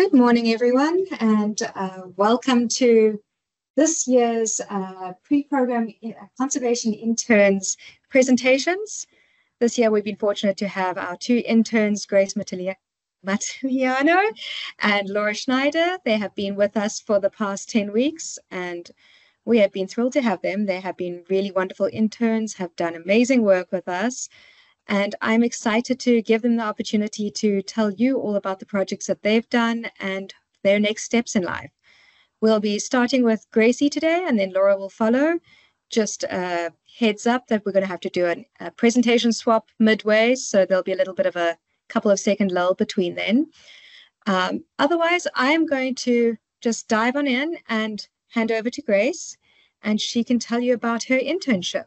Good morning, everyone, and welcome to this year's pre-program conservation interns presentations. This year, we've been fortunate to have our two interns, Grace Mattaliano and Laura Schneider. They have been with us for the past 10 weeks, and we have been thrilled to have them. They have been really wonderful interns, have done amazing work with us. And I'm excited to give them the opportunity to tell you all about the projects that they've done and their next steps in life. We'll be starting with Gracie today, and then Laura will follow. Just a heads up that we're going to have to do a presentation swap midway, so there'll be a little bit of a couple of second lull between then. Otherwise, I'm going to just dive on in and hand over to Grace, and she can tell you about her internship.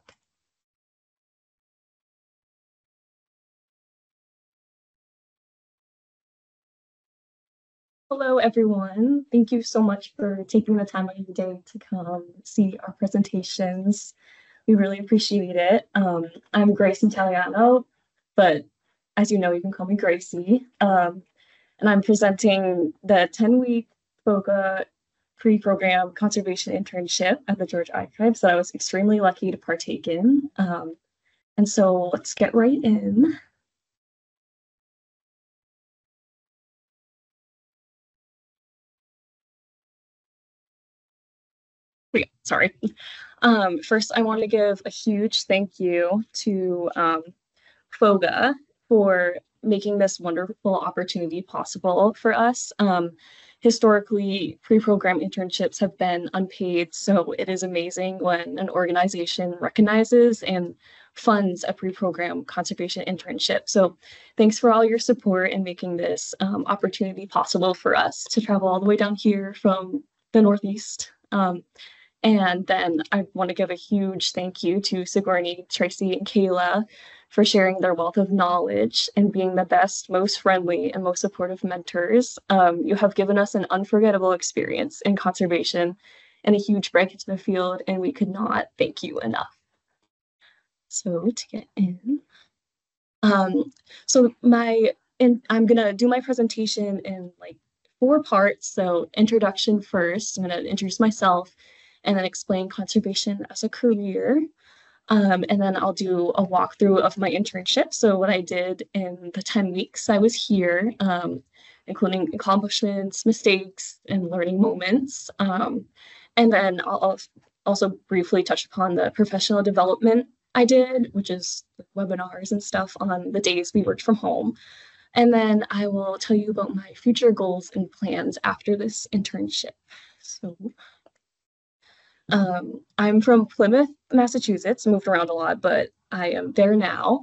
Hello, everyone. Thank you so much for taking the time out of your day to come see our presentations. We really appreciate it. I'm Grace Mattaliano, but as you know, you can call me Gracie. And I'm presenting the 10-week FOGAH pre-program conservation internship at the Georgia Archives that I was extremely lucky to partake in. And so let's get right in. Sorry. First, I want to give a huge thank you to FOGAH for making this wonderful opportunity possible for us. Historically, pre-program internships have been unpaid, so it is amazing when an organization recognizes and funds a pre-program conservation internship. So thanks for all your support in making this opportunity possible for us to travel all the way down here from the Northeast. And then I want to give a huge thank you to Sigourney, Tracy, and Kayla for sharing their wealth of knowledge and being the best, most friendly, and most supportive mentors. You have given us an unforgettable experience in conservation and a huge break into the field, and we could not thank you enough. So to get in, I'm gonna do my presentation in like 4 parts. So introduction first, I'm gonna introduce myself and then explain conservation as a career. And then I'll do a walkthrough of my internship. So what I did in the 10 weeks I was here, including accomplishments, mistakes, and learning moments. And then I'll also briefly touch upon the professional development I did, which is webinars and stuff on the days we worked from home. And then I will tell you about my future goals and plans after this internship. So I'm from Plymouth, Massachusetts, moved around a lot, but I am there now.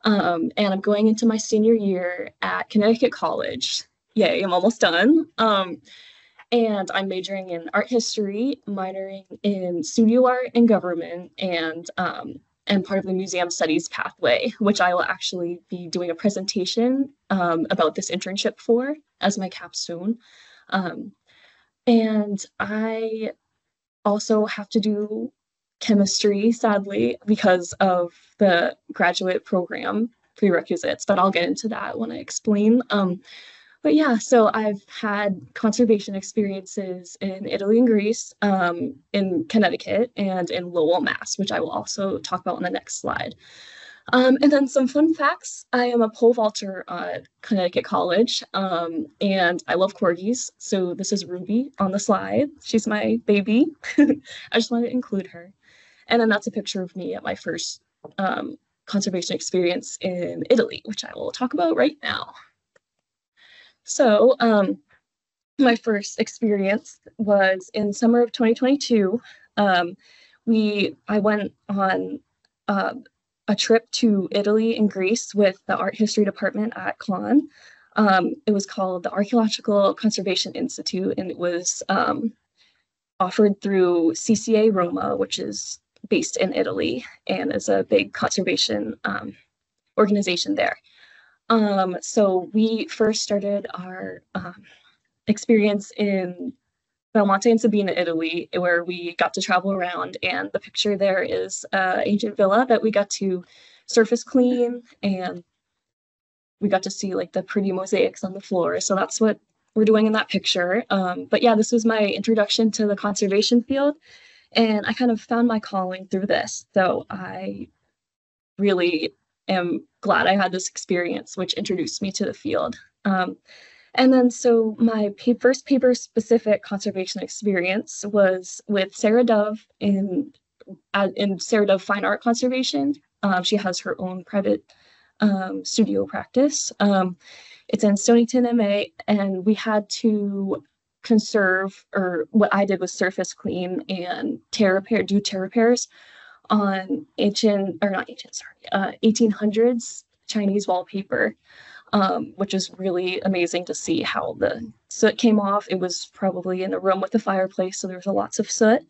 And I'm going into my senior year at Connecticut College. Yay, I'm almost done. And I'm majoring in art history, minoring in studio art and government, and part of the museum studies pathway, which I will actually be doing a presentation about this internship for as my capstone. And I also have to do chemistry, sadly, because of the graduate program prerequisites, but I'll get into that when I explain. But yeah, so I've had conservation experiences in Italy and Greece, in Connecticut, and in Lowell, Mass, which I will also talk about on the next slide. And then some fun facts. I am a pole vaulter at Connecticut College, and I love corgis. So this is Ruby on the slide. She's my baby. I just wanted to include her. And then that's a picture of me at my first conservation experience in Italy, which I will talk about right now. So my first experience was in summer of 2022. I went on a trip to Italy and Greece with the art history department at Con. It was called the Archaeological Conservation Institute, and it was offered through CCA Roma, which is based in Italy and is a big conservation organization there. So we first started our experience in Belmonte and Sabina, Italy, where we got to travel around, and the picture there is an ancient villa that we got to surface clean, and we got to see like the pretty mosaics on the floor. So that's what we're doing in that picture. But yeah, this was my introduction to the conservation field, and I kind of found my calling through this. So I really am glad I had this experience, which introduced me to the field. And then, so my first paper-specific conservation experience was with Sarah Dove in Sarah Dove Fine Art Conservation. She has her own private studio practice. It's in Stonington, MA, and we had to conserve, or what I did was surface clean and do tear repairs on 1800s Chinese wallpaper, which is really amazing to see how the soot came off. It was probably in a room with a fireplace, so there was lots of soot.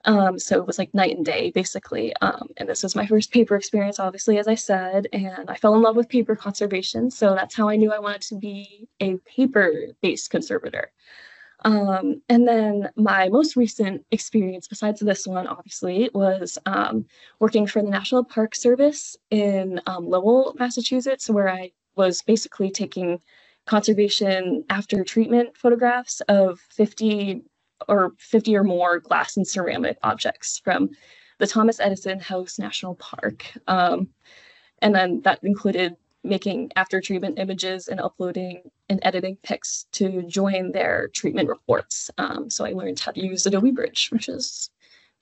So it was like night and day, basically. And this was my first paper experience, obviously, as I said, and I fell in love with paper conservation. So that's how I knew I wanted to be a paper-based conservator. And then my most recent experience, besides this one, obviously, was working for the National Park Service in Lowell, Massachusetts, where I was basically taking conservation after treatment photographs of 50 or more glass and ceramic objects from the Thomas Edison House National Park. And then that included making after treatment images and uploading and editing pics to join their treatment reports. So I learned how to use Adobe Bridge, which is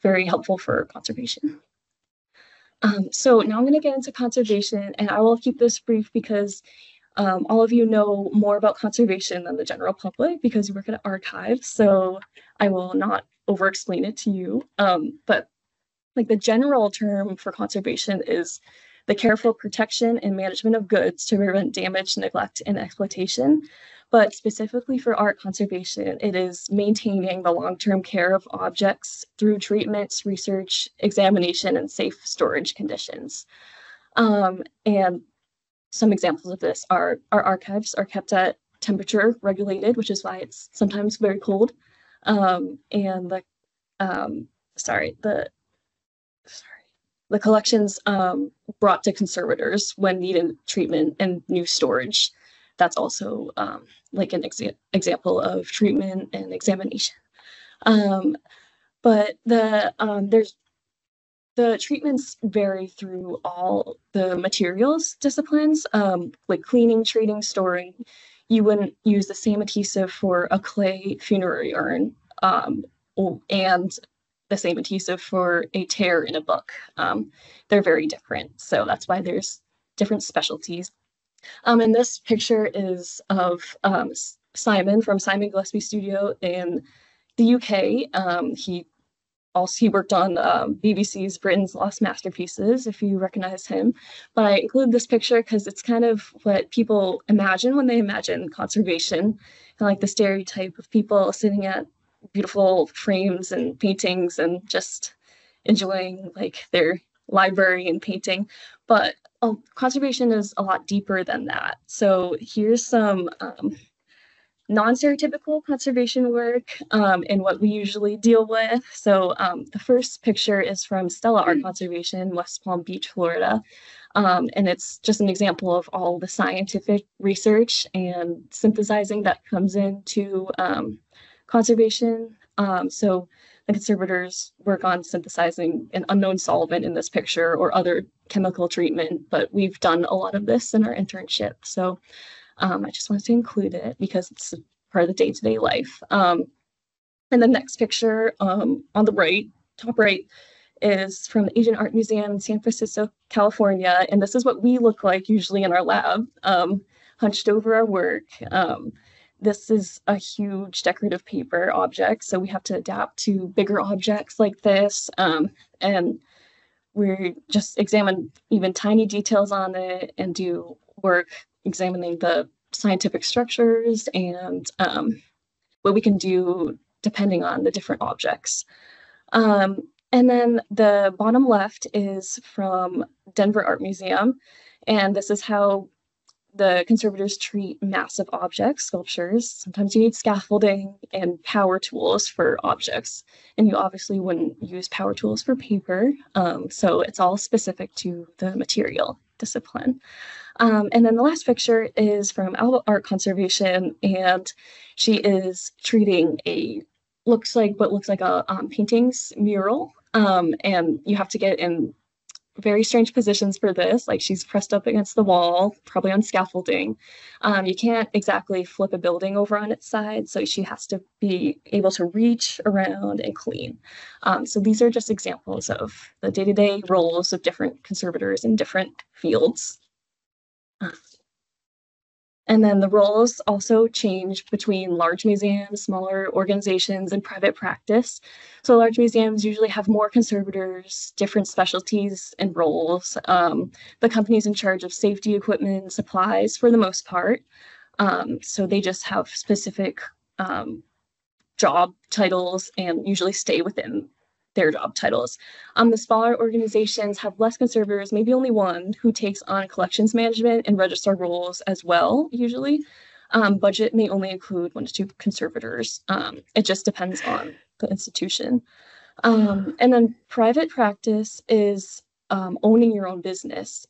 very helpful for conservation. So now I'm going to get into conservation, and I will keep this brief because all of you know more about conservation than the general public because you work at archives. So I will not over-explain it to you. But like the general term for conservation is the careful protection and management of goods to prevent damage, neglect, and exploitation. But specifically for art conservation, it is maintaining the long-term care of objects through treatments, research, examination, and safe storage conditions. And some examples of this are our archives are kept at temperature regulated, which is why it's sometimes very cold. And the collections brought to conservators when needed treatment and new storage. That's also like an example of treatment and examination. But the treatments vary through all the materials disciplines, like cleaning, treating, storing. You wouldn't use the same adhesive for a clay funerary urn and the same adhesive for a tear in a book. They're very different. So that's why there's different specialties. And this picture is of Simon from Simon Gillespie Studio in the UK. He worked on BBC's Britain's Lost Masterpieces, if you recognize him. But I include this picture because it's kind of what people imagine when they imagine conservation, kind of like the stereotype of people sitting at beautiful frames and paintings and just enjoying like their library and painting. But conservation is a lot deeper than that. So here's some non-stereotypical conservation work and what we usually deal with. So the first picture is from Stella Art Conservation, West Palm Beach, Florida. And it's just an example of all the scientific research and synthesizing that comes into conservation. So the conservators work on synthesizing an unknown solvent in this picture or other chemical treatment, but we've done a lot of this in our internship. So I just wanted to include it because it's part of the day-to-day life. And the next picture on the right, top right, is from the Asian Art Museum in San Francisco, California. And this is what we look like usually in our lab, hunched over our work. This is a huge decorative paper object, so we have to adapt to bigger objects like this. And we just examine even tiny details on it and do work examining the scientific structures and what we can do depending on the different objects. And then the bottom left is from Denver Art Museum, and this is how the conservators treat massive objects, sculptures. Sometimes you need scaffolding and power tools for objects, and you obviously wouldn't use power tools for paper, so it's all specific to the material. discipline. And then the last picture is from Alba Art Conservation, and she is treating looks like a paintings mural. And you have to get in very strange positions for this. Like, she's pressed up against the wall, probably on scaffolding. You can't exactly flip a building over on its side, so she has to be able to reach around and clean. So these are just examples of the day-to-day roles of different conservators in different fields. And then the roles also change between large museums, smaller organizations, and private practice. So large museums usually have more conservators, different specialties and roles. The company's in charge of safety equipment and supplies for the most part. So they just have specific job titles and usually stay within their job titles. The smaller organizations have less conservators, maybe only one, who takes on collections management and registrar roles as well, usually. Budget may only include 1 to 2 conservators. It just depends on the institution. And then private practice is owning your own business.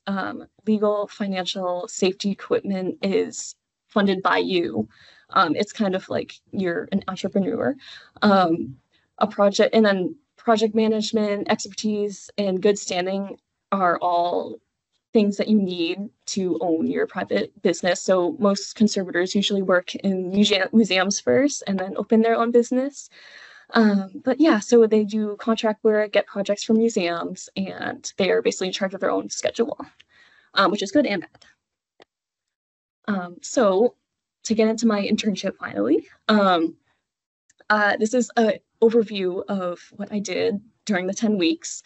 Legal, financial, safety equipment is funded by you. It's kind of like you're an entrepreneur. And then project management, expertise, and good standing are all things that you need to own your private business. So most conservators usually work in museums first and then open their own business. But yeah, so they do contract work, get projects from museums, and they are basically in charge of their own schedule, which is good and bad. So to get into my internship finally, this is an overview of what I did during the 10 weeks.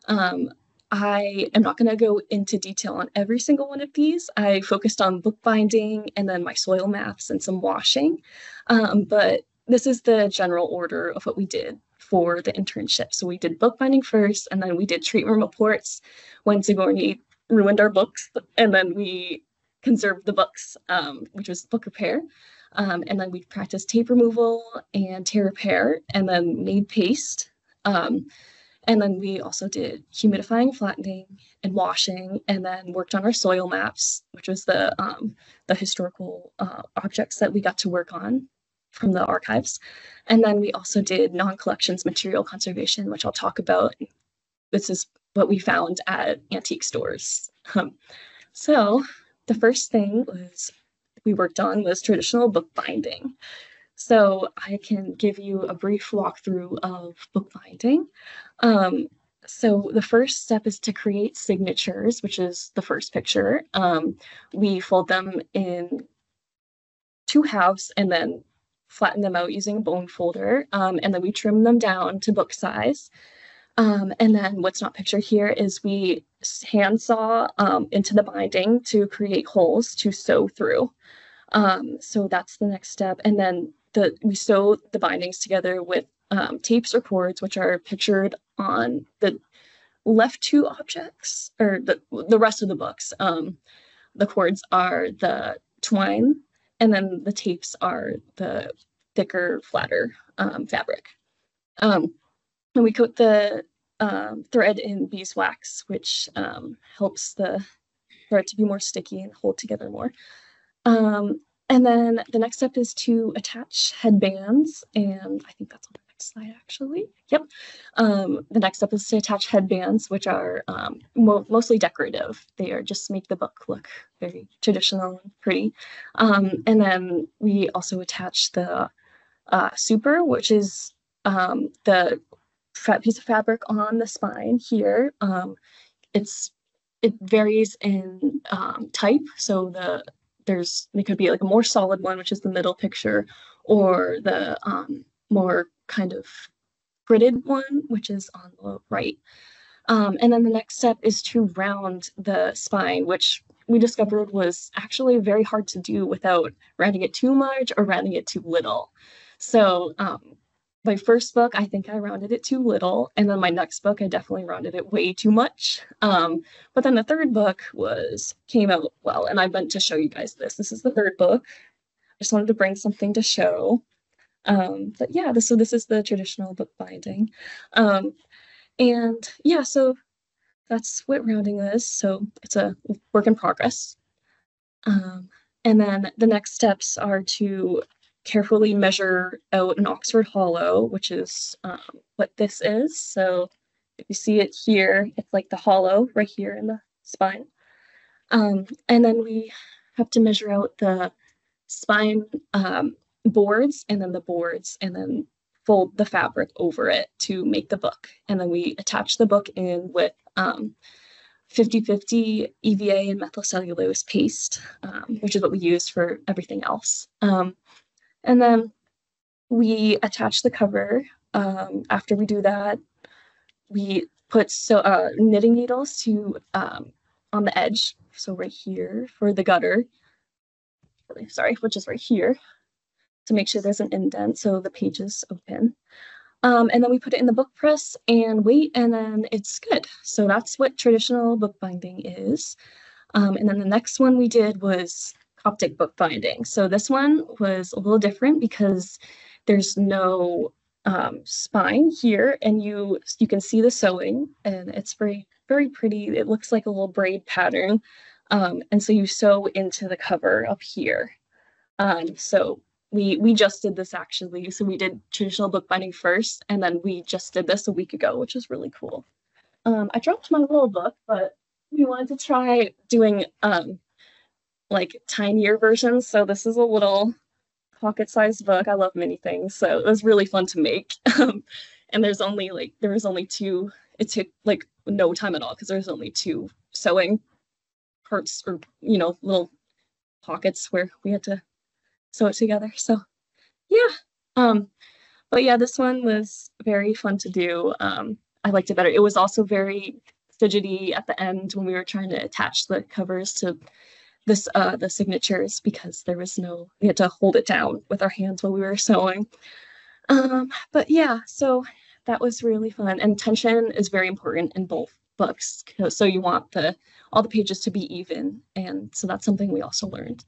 I am not going to go into detail on every single one of these. I focused on bookbinding and then my soil maps and some washing. But this is the general order of what we did for the internship. So we did bookbinding first, and then we did treatment reports when Sigourney ruined our books, and then we conserved the books, which was book repair. And then we practiced tape removal and tear repair, and then made paste. And then we also did humidifying, flattening, and washing, and then worked on our soil maps, which was the historical objects that we got to work on from the archives. And then we also did non-collections material conservation, which I'll talk about. This is what we found at antique stores. So the first thing we worked on was traditional bookbinding. So I can give you a brief walkthrough of bookbinding. So the first step is to create signatures, which is the first picture. We fold them in 2 halves and then flatten them out using a bone folder. And then we trim them down to book size. And then what's not pictured here is we hand saw into the binding to create holes to sew through. So that's the next step. And then we sew the bindings together with tapes or cords, which are pictured on the left 2 objects, or the rest of the books. The cords are the twine, and then the tapes are the thicker, flatter fabric. And we coat the thread in beeswax, which helps the thread to be more sticky and hold together more. And then the next step is to attach headbands, and I think that's on the next slide, actually. Yep. The next step is to attach headbands, which are mostly decorative. They are just to make the book look very traditional and pretty. And then we also attach the super, which is the piece of fabric on the spine here. It varies in type, so there could be like a more solid one, which is the middle picture, or the more kind of gridded one, which is on the right. And then the next step is to round the spine, which we discovered was actually very hard to do without rounding it too much or rounding it too little. So my first book, I think I rounded it too little. And then my next book, I definitely rounded it way too much. But then the third book came out well. And I meant to show you guys this. This is the third book. I just wanted to bring something to show. But yeah, so this is the traditional bookbinding. And yeah, so that's what rounding is. So it's a work in progress. And then the next steps are to carefully measure out an Oxford hollow, which is what this is. So if you see it here, it's like the hollow right here in the spine. And then we have to measure out the spine boards and then the boards and then fold the fabric over it to make the book. And then we attach the book in with 50/50 EVA and methylcellulose paste, which is what we use for everything else. And then we attach the cover. After we do that, we put knitting needles to on the edge, so right here for the gutter, which is right here, to make sure there's an indent so the pages open. And then we put it in the book press and wait, and then it's good. So that's what traditional bookbinding is. And then the next one we did was Coptic bookbinding. So this one was a little different because there's no spine here, and you can see the sewing, and it's very, very pretty. It looks like a little braid pattern. And so you sew into the cover up here. So we just did this actually. So we did traditional bookbinding first, and then we just did this a week ago, which is really cool. I dropped my little book, but we wanted to try doing like tinier versions. So this is a little pocket-sized book. I love many things, so it was really fun to make. And there was only two. It took like no time at all because there's only two sewing parts, or little pockets where we had to sew it together. So yeah, but yeah, this one was very fun to do. I liked it better. It was also very fidgety at the end when we were trying to attach the covers to this the signatures, because we had to hold it down with our hands while we were sewing. But yeah, so that was really fun, and tension is very important in both books. So you want all the pages to be even, and so that's something we also learned.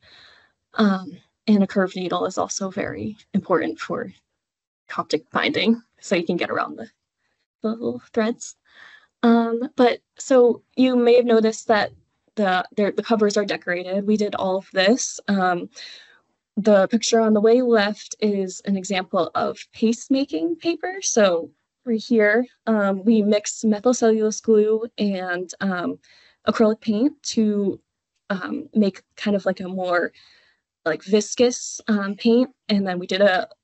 And a curved needle is also very important for Coptic binding, so you can get around the little threads. But so you may have noticed that the covers are decorated. We did all of this. The picture on the way left is an example of paste making paper. So right here, we mixed methylcellulose glue and acrylic paint to make kind of like a more like viscous paint. And then we did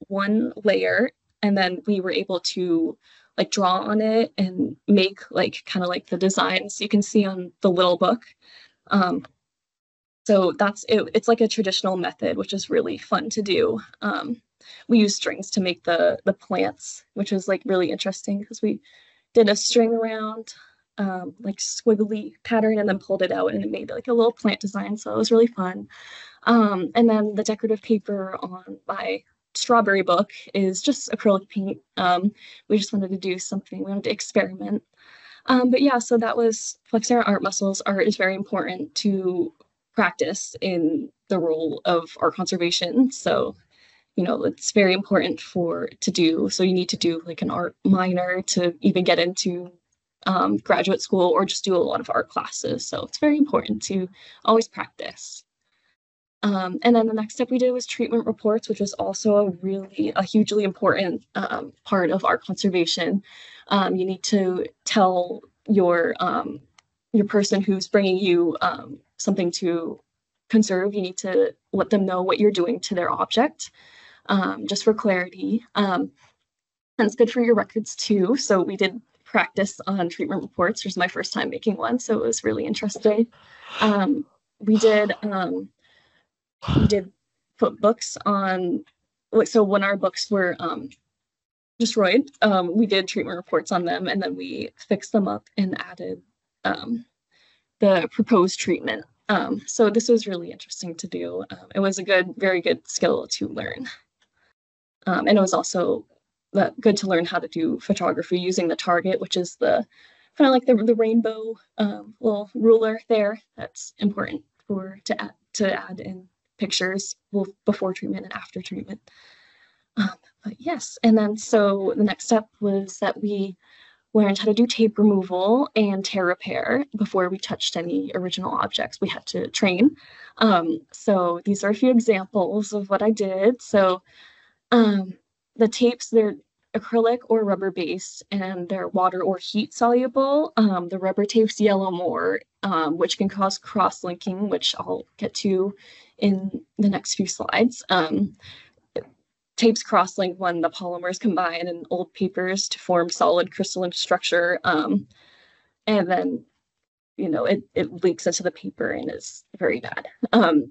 one layer, and then we were able to like draw on it and make like kind of like the designs you can see on the little book. So that's it. It's like a traditional method, which is really fun to do. We use strings to make the plants, which was like really interesting because we did a string around like squiggly pattern and then pulled it out, and it made like a little plant design. So it was really fun. And then the decorative paper on my strawberry book is just acrylic paint. We just wanted to do something. We wanted to experiment. But yeah, so that was flexing our art muscles. Art is very important to practice in the role of art conservation. So, it's very important to do. So you need to do like an art minor to even get into graduate school, or just do a lot of art classes. So it's very important to always practice. And then the next step we did was treatment reports, which was also a hugely important part of art conservation. You need to tell your person who's bringing you something to conserve. You need to let them know what you're doing to their object, just for clarity. And it's good for your records too. So we did practice on treatment reports. This was my first time making one, so it was really interesting. We did put books on, so when our books were destroyed, we did treatment reports on them, and then we fixed them up and added the proposed treatment. So this was really interesting to do. It was a very good skill to learn. And it was also good to learn how to do photography using the target, which is the kind of like the rainbow little ruler there. That's important to add in pictures before treatment and after treatment. But yes, and then so the next step was that we learned how to do tape removal and tear repair before we touched any original objects. We had to train. So these are a few examples of what I did. So the tapes, they're acrylic or rubber based, and they're water or heat soluble. The rubber tape's yellow more, which can cause cross-linking, which I'll get to in the next few slides. Tapes cross-link when the polymers combine in old papers to form solid crystalline structure. And then, it leaks into the paper and is very bad.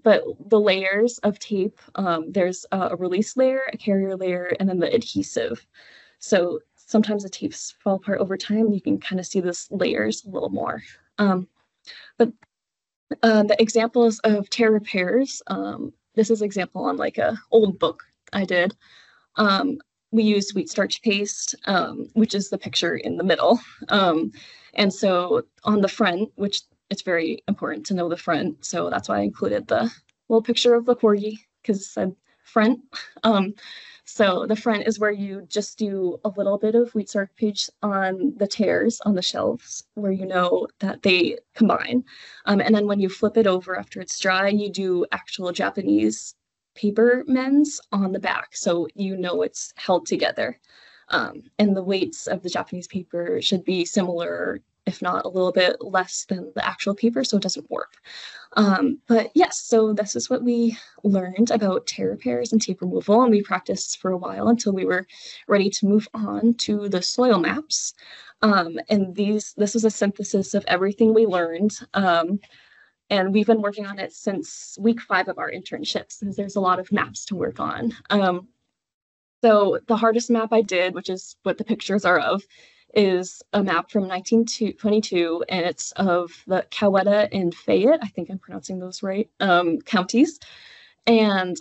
But the layers of tape, there's a release layer, a carrier layer, and then the adhesive. So sometimes the tapes fall apart over time. You can kind of see this layers a little more. But the examples of tear repairs, this is an example on like a old book I did. We used wheat starch paste, which is the picture in the middle. And so on the front, which it's very important to know the front, so that's why I included the little picture of the corgi, because it said front. So the front is where you just do a little bit of wheat starch paste on the tears on the shelves where you know that they combine. And then when you flip it over after it's dry, you do actual Japanese paper mends on the back, so you know it's held together. And the weights of the Japanese paper should be similar, if not a little bit less than the actual paper, so it doesn't warp. But yes, so this is what we learned about tear repairs and tape removal, and we practiced for a while until we were ready to move on to the soil maps. And this was a synthesis of everything we learned. And we've been working on it since week 5 of our internships, because there's a lot of maps to work on. So the hardest map I did, which is what the pictures are of, is a map from 1922, and it's of the Coweta and Fayette, I think I'm pronouncing those right, counties. And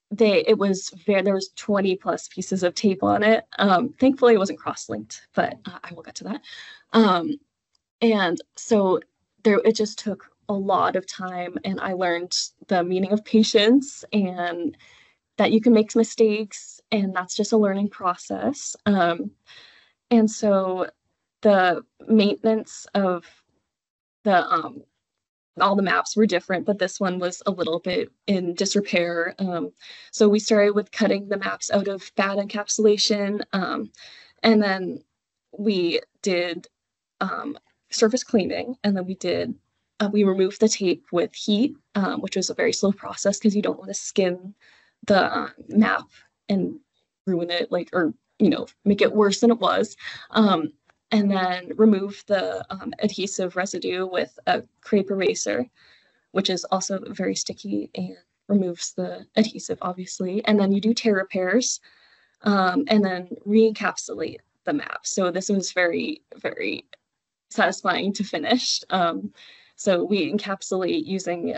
there was 20 plus pieces of tape on it. Thankfully it wasn't cross-linked, but I will get to that. And so it just took a lot of time, and I learned the meaning of patience and that you can make mistakes, and that's just a learning process. And so the maintenance of all the maps were different, but this one was a little bit in disrepair. So we started with cutting the maps out of bad encapsulation, and then we did surface cleaning, and then we removed the tape with heat, which was a very slow process because you don't want to skin the map and ruin it, or make it worse than it was. And then remove the adhesive residue with a crepe eraser, which is also very sticky and removes the adhesive, obviously. And then you do tear repairs, and then re-encapsulate the map. So this was very, very satisfying to finish. So we encapsulate using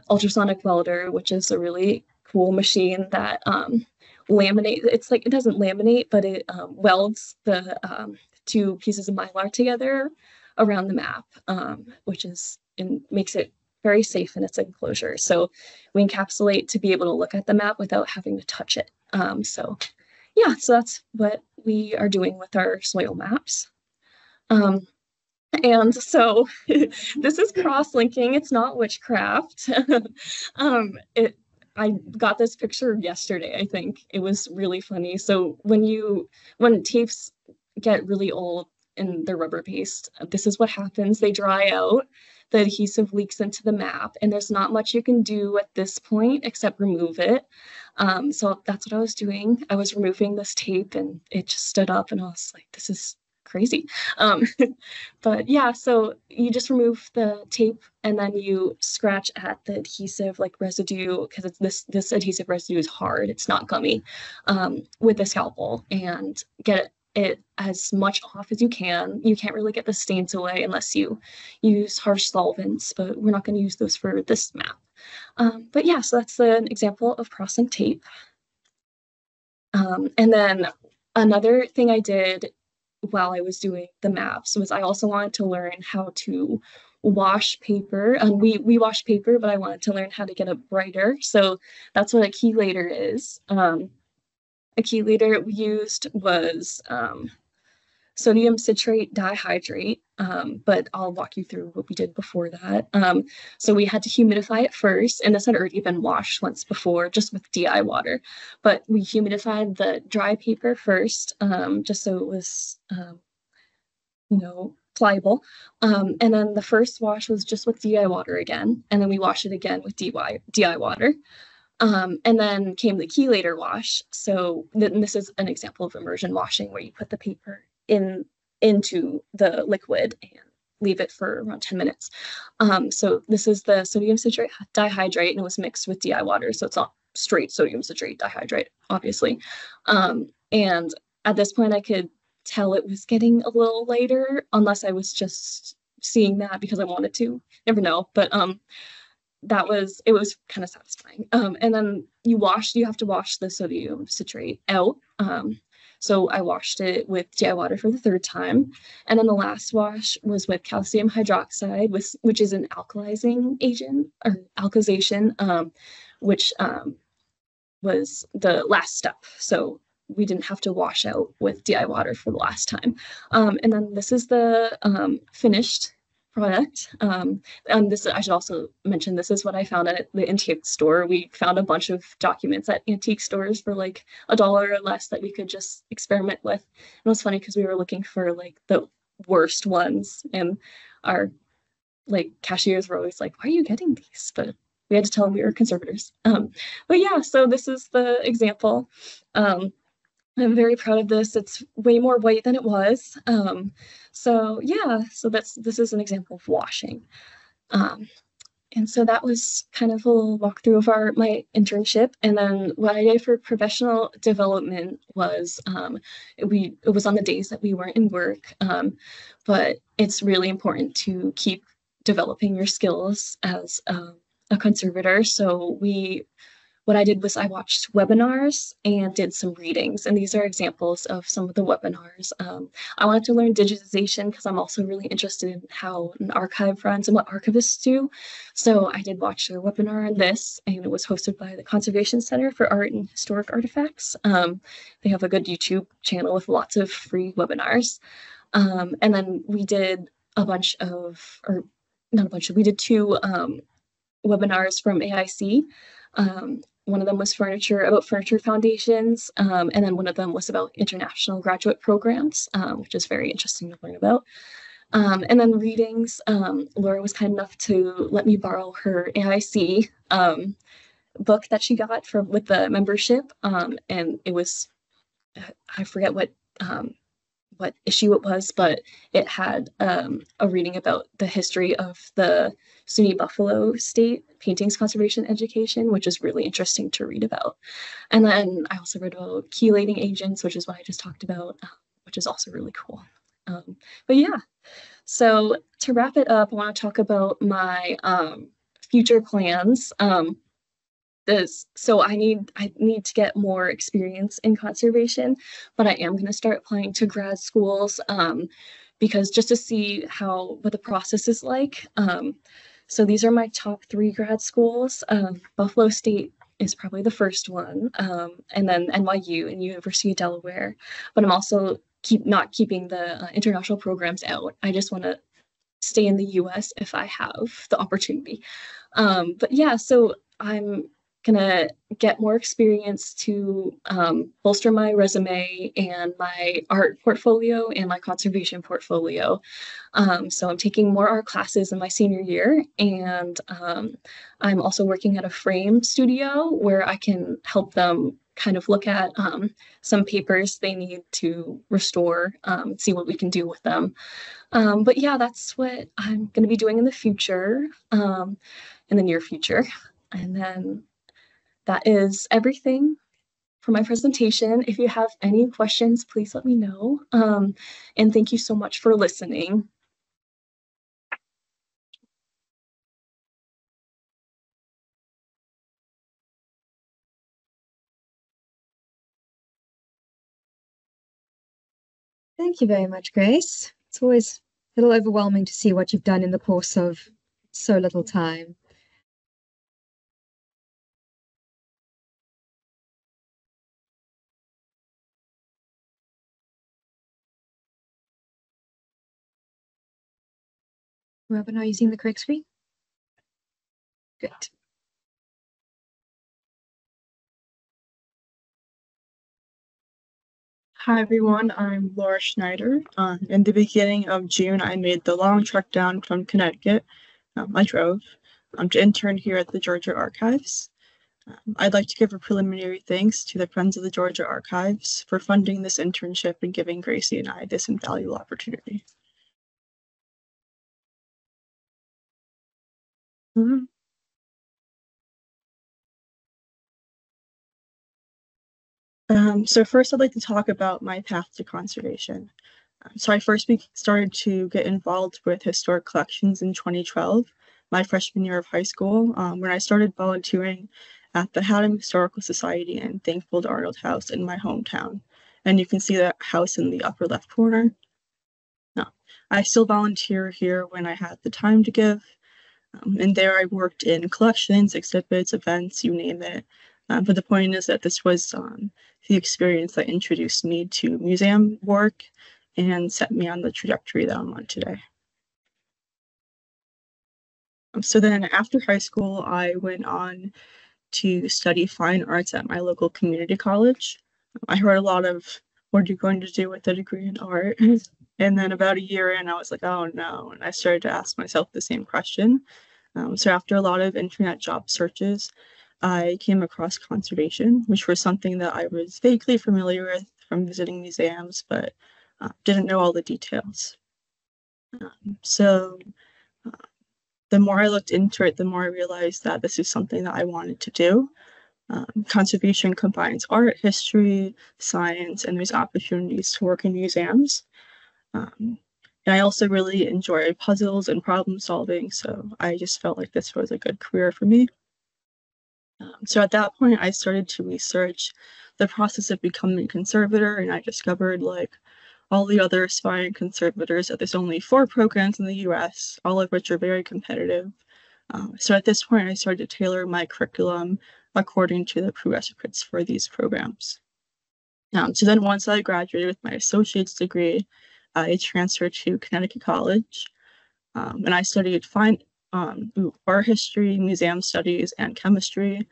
ultrasonic welder, which is a really cool machine that laminate. It's like, it doesn't laminate, but it welds the 2 pieces of mylar together around the map, which makes it very safe in its enclosure. So we encapsulate to be able to look at the map without having to touch it. So that's what we are doing with our soil maps. And so this is cross-linking. It's not witchcraft. I got this picture yesterday, I think. It was really funny. So when tapes get really old and they're rubber based, this is what happens. They dry out, the adhesive leaks into the map, and there's not much you can do at this point except remove it. So that's what I was doing. I was removing this tape, and it just stood up, and I was like, this is crazy. But yeah, so you just remove the tape, and then you scratch at the adhesive residue, because it's this adhesive residue is hard, it's not gummy, with a scalpel, and get it as much off as you can. You can't really get the stains away unless you use harsh solvents, but we're not going to use those for this map. But yeah, so that's an example of cross-link tape. And then another thing I did while I was doing the maps was I also wanted to learn how to wash paper. We wash paper, but I wanted to learn how to get it brighter. So that's what a chelator is. A chelator we used was sodium citrate dihydrate, but I'll walk you through what we did before that. So we had to humidify it first, and this had already been washed once before, just with DI water. But we humidified the dry paper first, just so it was, pliable. And then the first wash was just with DI water again, and then we wash it again with DI water. And then came the chelator wash. So this is an example of immersion washing where you put the paper into the liquid and leave it for around 10 minutes. So this is the sodium citrate dihydrate, and it was mixed with DI water. So it's not straight sodium citrate dihydrate, obviously. And at this point, I could tell it was getting a little lighter, unless I was just seeing that because I wanted to. Never know. But it was kind of satisfying. And then you have to wash the sodium citrate out. So I washed it with DI water for the third time. And then the last wash was with calcium hydroxide, which is an alkalizing agent or alkalization, which was the last step. So we didn't have to wash out with DI water for the last time. And then this is the finished product. And this, I should also mention, this is what I found at the antique store. We found a bunch of documents at antique stores for like $1 or less that we could just experiment with. And it was funny because we were looking for like the worst ones, and our like cashiers were always like, "Why are you getting these?" But we had to tell them we were conservators. But yeah, so this is the example. I'm very proud of this. It's way more white than it was. So yeah, so this is an example of washing. And so that was kind of a little walkthrough of my internship. And then what I did for professional development was it was on the days that we weren't in work, but it's really important to keep developing your skills as a conservator. So what I did was I watched webinars and did some readings, and these are examples of some of the webinars. I wanted to learn digitization because I'm also really interested in how an archive runs and what archivists do. So I did watch a webinar on this, and it was hosted by the Conservation Center for Art and Historic Artifacts. They have a good YouTube channel with lots of free webinars. And then we did we did two webinars from AIC. One of them was about furniture foundations, and then one of them was about international graduate programs, which is very interesting to learn about. And then readings, Laura was kind enough to let me borrow her AIC book that she got with the membership, and it was, I forget what issue it was, but it had a reading about the history of the SUNY Buffalo State Paintings Conservation Education, which is really interesting to read about. And then I also read about chelating agents, which is what I just talked about, which is also really cool. But yeah, so to wrap it up, I want to talk about my future plans. So I need to get more experience in conservation, but I am going to start applying to grad schools because just to see what the process is like. So these are my top 3 grad schools. Buffalo State is probably the first one, and then NYU and University of Delaware. But I'm also not keeping the international programs out. I just want to stay in the US if I have the opportunity. But yeah, so I'm gonna get more experience to bolster my resume and my art portfolio and my conservation portfolio. So I'm taking more art classes in my senior year, and I'm also working at a frame studio where I can help them kind of look at some papers they need to restore, see what we can do with them. But yeah, that's what I'm going to be doing in the future, in the near future. And then that is everything for my presentation. If you have any questions, please let me know. And thank you so much for listening. Thank you very much, Grace. It's always a little overwhelming to see what you've done in the course of so little time. Robin, are you seeing the correct screen? Good. Hi everyone, I'm Laura Schneider. In the beginning of June, I made the long trek down from Connecticut. I drove to intern here at the Georgia Archives. I'd like to give a preliminary thanks to the Friends of the Georgia Archives for funding this internship and giving Gracie and I this invaluable opportunity. So first I'd like to talk about my path to conservation. So I first started to get involved with historic collections in 2012, my freshman year of high school, when I started volunteering at the Madison Historical Society in Thankful Arnold House in my hometown. And you can see that house in the upper left corner. No, I still volunteer here when I have the time to give. And there I worked in collections, exhibits, events, you name it. But the point is that this was the experience that introduced me to museum work and set me on the trajectory that I'm on today. So then after high school, I went on to study fine arts at my local community college. I heard a lot of, what are you going to do with a degree in art? And then about a year in, I was like, oh no. And I started to ask myself the same question. So after a lot of internet job searches, I came across conservation, which was something that I was vaguely familiar with from visiting museums, but didn't know all the details. So the more I looked into it, the more I realized that this is something that I wanted to do. Conservation combines art, history, science, and there's opportunities to work in museums. And I also really enjoy puzzles and problem solving, so I just felt like this was a good career for me. So at that point, I started to research the process of becoming a conservator, and I discovered, like all the other aspiring conservators, that there's only 4 programs in the US, all of which are very competitive. So at this point, I started to tailor my curriculum according to the prerequisites for these programs. So then once I graduated with my associate's degree, I transferred to Connecticut College, and I studied art history, museum studies, and chemistry.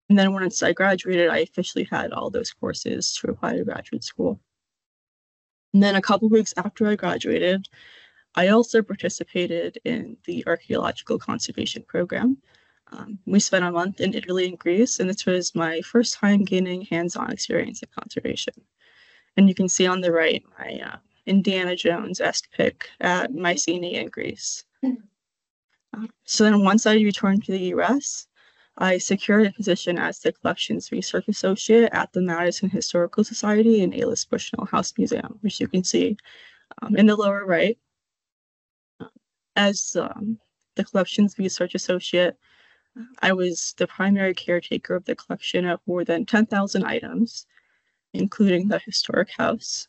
And then once I graduated, I officially had all those courses to apply to graduate school. And then a couple weeks after I graduated, I also participated in the archaeological conservation program. We spent a month in Italy and Greece, and this was my first time gaining hands-on experience in conservation. And you can see on the right my Indiana Jones-esque pic at Mycenae in Greece. So then once I returned to the US, I secured a position as the Collections Research Associate at the Madison Historical Society in Alis Bushnell House Museum, which you can see in the lower right. As the Collections Research Associate, I was the primary caretaker of the collection of more than 10,000 items, including the historic house.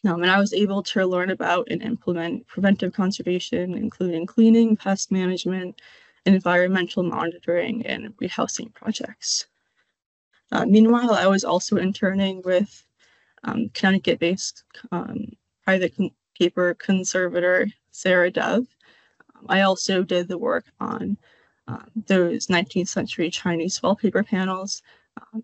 And I was able to learn about and implement preventive conservation, including cleaning, pest management, environmental monitoring, and rehousing projects. Meanwhile, I was also interning with Connecticut-based private paper conservator Sarah Dove. I also did the work on those 19th century Chinese wallpaper panels,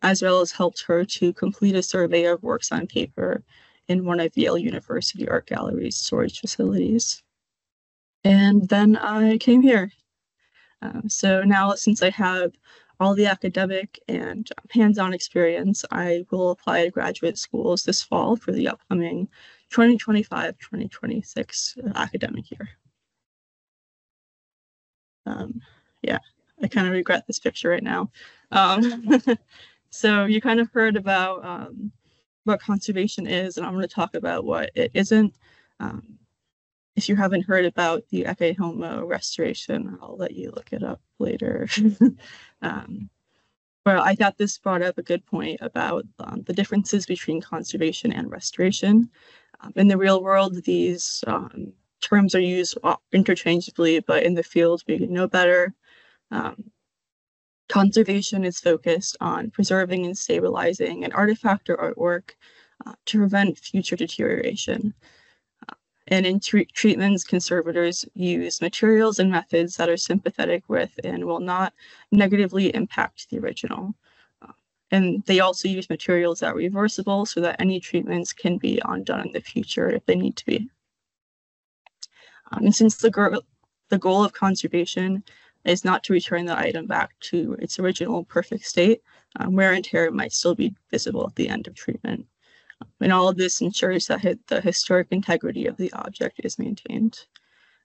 as well as helped her to complete a survey of works on paper in one of Yale University Art Gallery's storage facilities. And then I came here. So now, since I have all the academic and hands-on experience, I will apply to graduate schools this fall for the upcoming 2025-2026 academic year. Yeah, I kind of regret this picture right now. So you kind of heard about what conservation is, and I'm going to talk about what it isn't. If you haven't heard about the Ecce Homo restoration, I'll let you look it up later. But I thought this brought up a good point about the differences between conservation and restoration. In the real world, these terms are used interchangeably, but in the field, we know better. Conservation is focused on preserving and stabilizing an artifact or artwork to prevent future deterioration. And in treatments, conservators use materials and methods that are sympathetic with and will not negatively impact the original. And they also use materials that are reversible so that any treatments can be undone in the future if they need to be. And since the goal of conservation is not to return the item back to its original perfect state, wear and tear might still be visible at the end of treatment. And all of this ensures that the historic integrity of the object is maintained.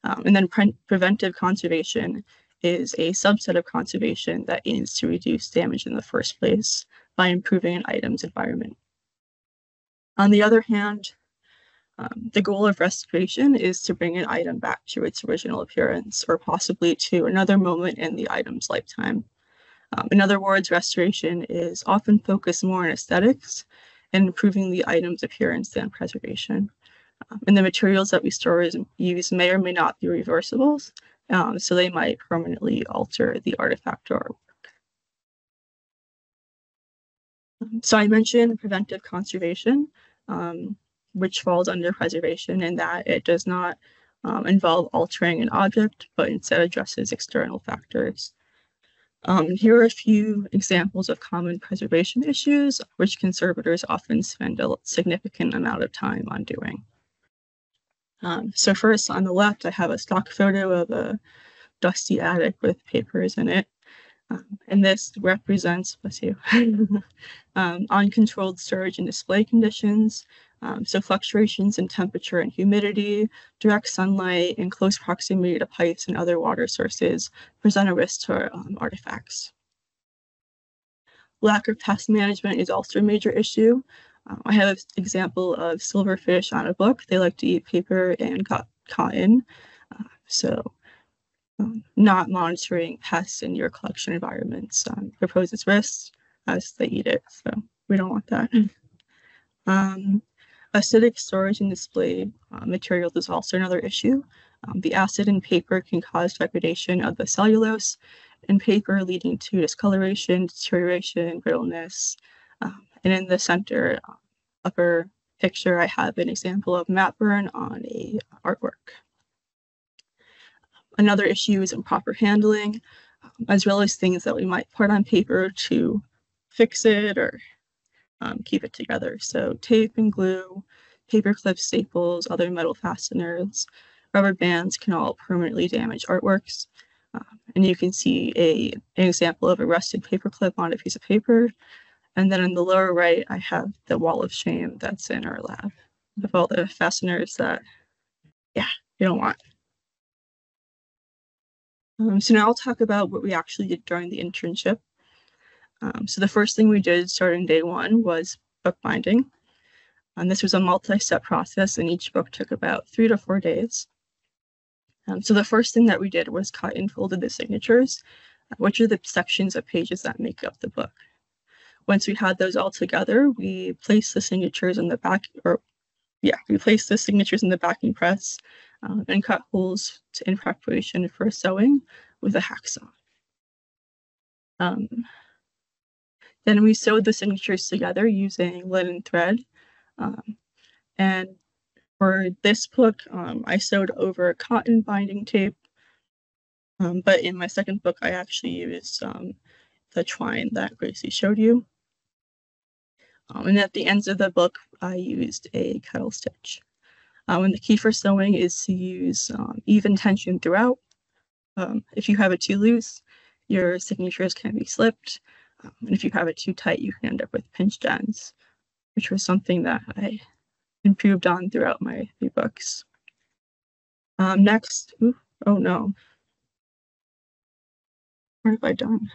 And then preventive conservation is a subset of conservation that aims to reduce damage in the first place by improving an item's environment. On the other hand, the goal of restoration is to bring an item back to its original appearance, or possibly to another moment in the item's lifetime. In other words, restoration is often focused more on aesthetics and improving the item's appearance than preservation. And the materials that we store and use may or may not be reversibles, so they might permanently alter the artifact or artwork. So I mentioned preventive conservation, which falls under preservation in that it does not involve altering an object, but instead addresses external factors. Here are a few examples of common preservation issues, which conservators often spend a significant amount of time on doing. So first, on the left, I have a stock photo of a dusty attic with papers in it. And this represents, bless you, uncontrolled storage and display conditions. So fluctuations in temperature and humidity, direct sunlight, and close proximity to pipes and other water sources present a risk to artifacts. Lack of pest management is also a major issue. I have an example of silverfish on a book. They like to eat paper and cotton. Not monitoring pests in your collection environments proposes risks as they eat it. So we don't want that. Acidic storage and display materials is also another issue. The acid in paper can cause degradation of the cellulose in paper, leading to discoloration, deterioration, brittleness. And in the center upper picture, I have an example of matte burn on a artwork. Another issue is improper handling, as well as things that we might put on paper to fix it or keep it together. So tape and glue, paper clips, staples, other metal fasteners, rubber bands can all permanently damage artworks. And you can see an example of a rusted paper clip on a piece of paper. And then in the lower right, I have the wall of shame that's in our lab of all the fasteners that, you don't want. So now I'll talk about what we actually did during the internship. So the first thing we did starting day one was bookbinding. And this was a multi-step process, and each book took about 3 to 4 days. So the first thing that we did was cut and folded the signatures, which are the sections of pages that make up the book. Once we had those all together, we placed the signatures in the back, we placed the signatures in the backing press and cut holes in preparation for sewing with a hacksaw. Then we sewed the signatures together using linen thread. And for this book, I sewed over cotton binding tape. But in my second book, I actually used the twine that Gracie showed you. And at the ends of the book, I used a kettle stitch. And the key for sewing is to use even tension throughout. If you have it too loose, your signatures can be slipped. And if you have it too tight, you can end up with pinched ends, which was something that I improved on throughout my 3 books. Next, oh no. What have I done?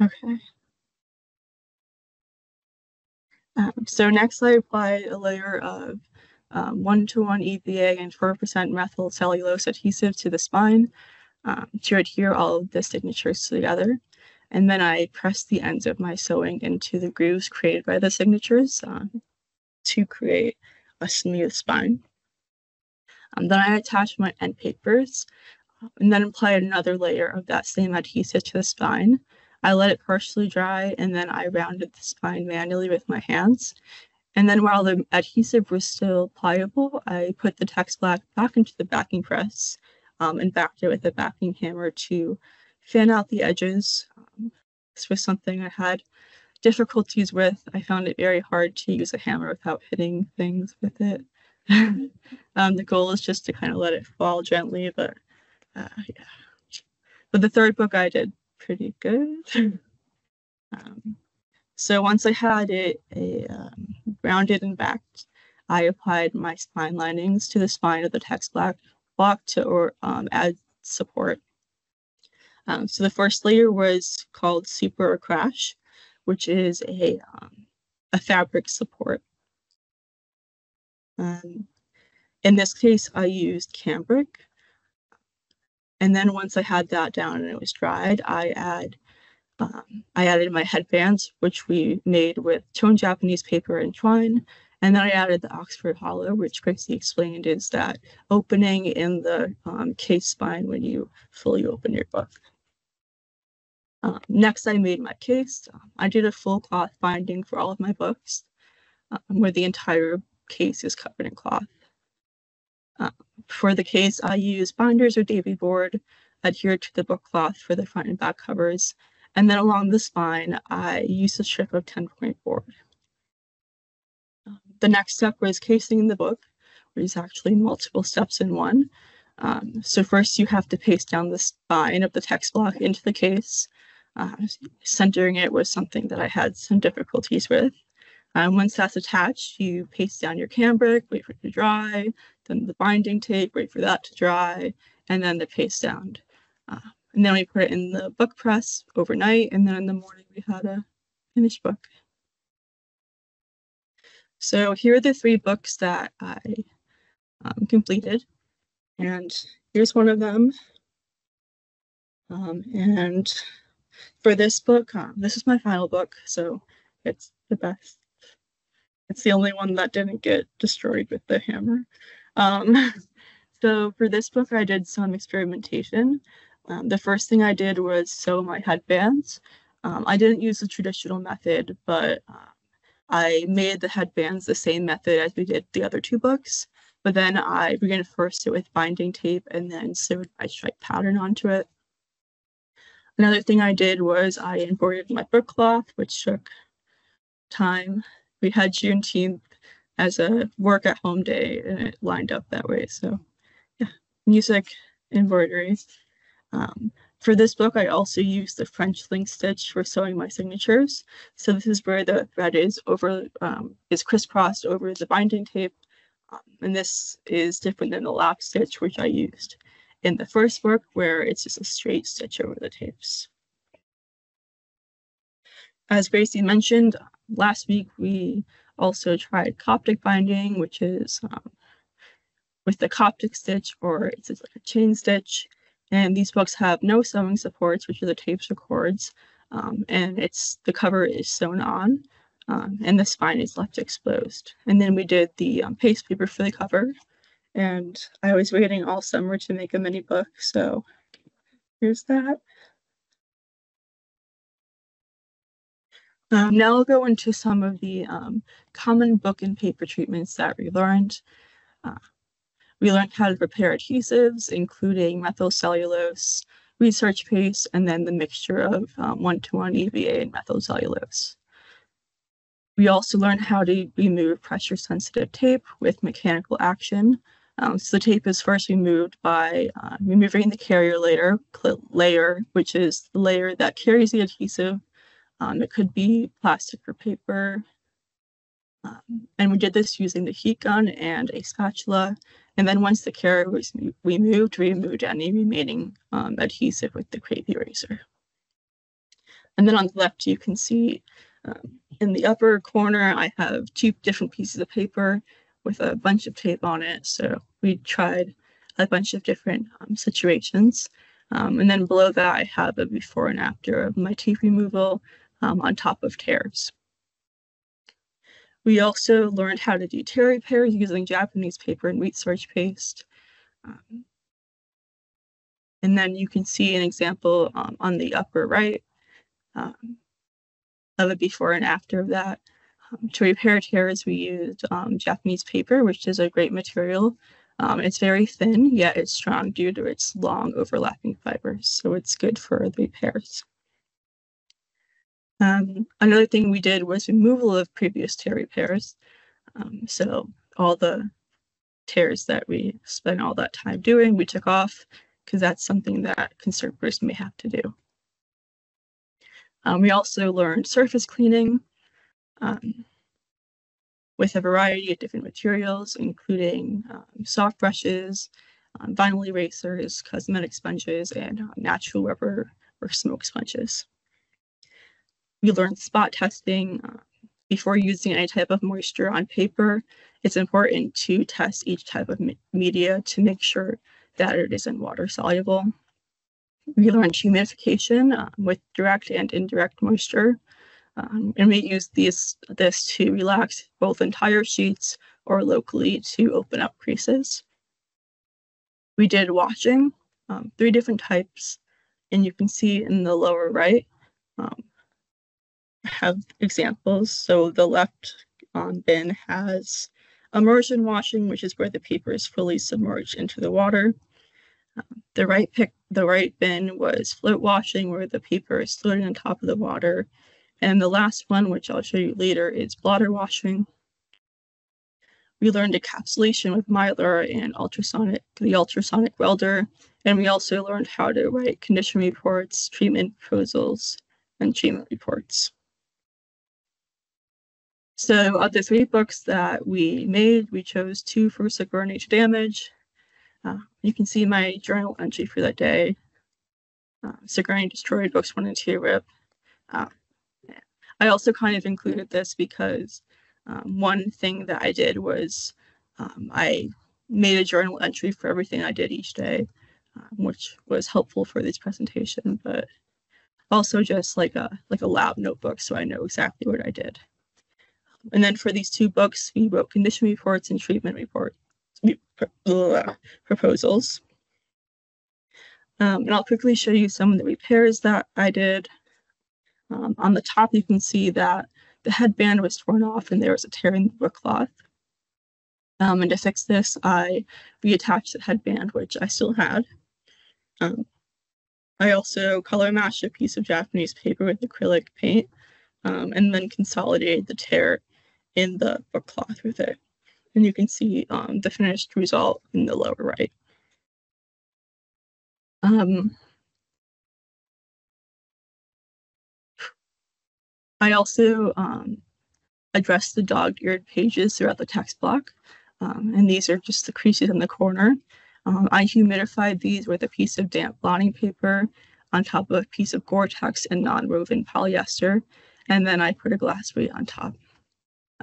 Okay. So next I applied a layer of 1-to-1 EVA and 4% methyl cellulose adhesive to the spine to adhere all of the signatures together. And then I pressed the ends of my sewing into the grooves created by the signatures to create a smooth spine. Then I attached my end papers and then applied another layer of that same adhesive to the spine. I let it partially dry, and then I rounded the spine manually with my hands. And then while the adhesive was still pliable, I put the text back into the backing press and backed it with a backing hammer to fan out the edges. This was something I had difficulties with. I found it very hard to use a hammer without hitting things with it. The goal is just to kind of let it fall gently, but yeah. But the third book I did pretty good. So once I had it rounded and backed, I applied my spine linings to the spine of the text block to add support. So the first layer was called super or crash, which is a fabric support. In this case, I used cambric. And then once I had that down and it was dried, I added my headbands, which we made with toned Japanese paper and twine. And then I added the Oxford hollow, which Gracie explained is that opening in the case spine when you fully open your book. Next, I made my case. I did a full cloth binding for all of my books, where the entire case is covered in cloth. For the case, I used binders or Davy board adhered to the book cloth for the front and back covers. And then along the spine, I used a strip of 10-point board. The next step was casing the book, which is actually multiple steps in one. So first you have to paste down the spine of the text block into the case. Centering it was something that I had some difficulties with. Once that's attached, you paste down your cambric, wait for it to dry, then the binding tape, wait for that to dry, and then the paste down. And then we put it in the book press overnight, and then in the morning we had a finished book. So here are the 3 books that I completed, and here's one of them. And for this book, this is my final book, so it's the best. It's the only one that didn't get destroyed with the hammer. So for this book, I did some experimentation. The first thing I did was sew my headbands. I didn't use the traditional method, but I made the headbands the same method as we did the other 2 books. But then I reinforced it with binding tape and then sewed my stripe pattern onto it. Another thing I did was I embroidered my book cloth, which took time. We had Juneteenth as a work at home day and it lined up that way. So yeah, music, embroidery. For this book, I also used the French link stitch for sewing my signatures. So this is where the thread is crisscrossed over the binding tape. And this is different than the lap stitch, which I used in the first book, where it's just a straight stitch over the tapes. As Gracie mentioned, last week we also tried Coptic binding, which is with the Coptic stitch, or it's like a chain stitch. And these books have no sewing supports, which are the tapes or cords, and the cover is sewn on, and the spine is left exposed. And then we did the paste paper for the cover, and I was waiting all summer to make a mini book, so here's that. Now I'll go into some of the common book and paper treatments that we learned. We learned how to prepare adhesives, including methyl cellulose, research paste, and then the mixture of 1:1 EVA and methyl cellulose. We also learned how to remove pressure-sensitive tape with mechanical action. So the tape is first removed by removing the carrier layer, which is the layer that carries the adhesive. It could be plastic or paper. And we did this using the heat gun and a spatula. And then once the carrier was removed, we removed any remaining adhesive with the crepe eraser. And then on the left, you can see in the upper corner, I have 2 different pieces of paper with a bunch of tape on it. So we tried a bunch of different situations. And then below that, I have a before and after of my tape removal on top of tears. We also learned how to do tear repairs using Japanese paper and wheat starch paste. And then you can see an example on the upper right of a before and after of that. To repair tears, we used Japanese paper, which is a great material. It's very thin, yet it's strong due to its long overlapping fibers, so it's good for the repairs. Another thing we did was removal of previous tear repairs. So all the tears that we spent all that time doing, we took off, because that's something that conservators may have to do. We also learned surface cleaning with a variety of different materials, including soft brushes, vinyl erasers, cosmetic sponges, and natural rubber or smoke sponges. We learned spot testing. Before using any type of moisture on paper, it's important to test each type of media to make sure that it isn't water soluble. We learned humidification with direct and indirect moisture. And we use this to relax both entire sheets or locally to open up creases. We did washing, 3 different types, and you can see in the lower right, I have examples. So the left bin has immersion washing, which is where the paper is fully submerged into the water. The right bin was float washing, where the paper is floating on top of the water. And the last one, which I'll show you later, is blotter washing. We learned encapsulation with Mylar and the ultrasonic welder. And we also learned how to write condition reports, treatment proposals, and treatment reports. So of the 3 books that we made, we chose 2 for severe nature damage. You can see my journal entry for that day. Sigourney destroyed books 1 and 2 RIP. I also kind of included this because one thing that I did was I made a journal entry for everything I did each day, which was helpful for this presentation, but also just like a lab notebook, so I know exactly what I did. And then for these 2 books, we wrote condition reports and treatment proposals. And I'll quickly show you some of the repairs that I did. On the top, you can see that the headband was torn off and there was a tear in the book cloth. And to fix this, I reattached the headband, which I still had. I also color matched a piece of Japanese paper with acrylic paint, and then consolidated the tear in the book cloth with it. And you can see the finished result in the lower right. I also addressed the dog-eared pages throughout the text block, and these are just the creases in the corner. I humidified these with a piece of damp blotting paper on top of a piece of Gore-Tex and non-woven polyester, and then I put a glass weight on top.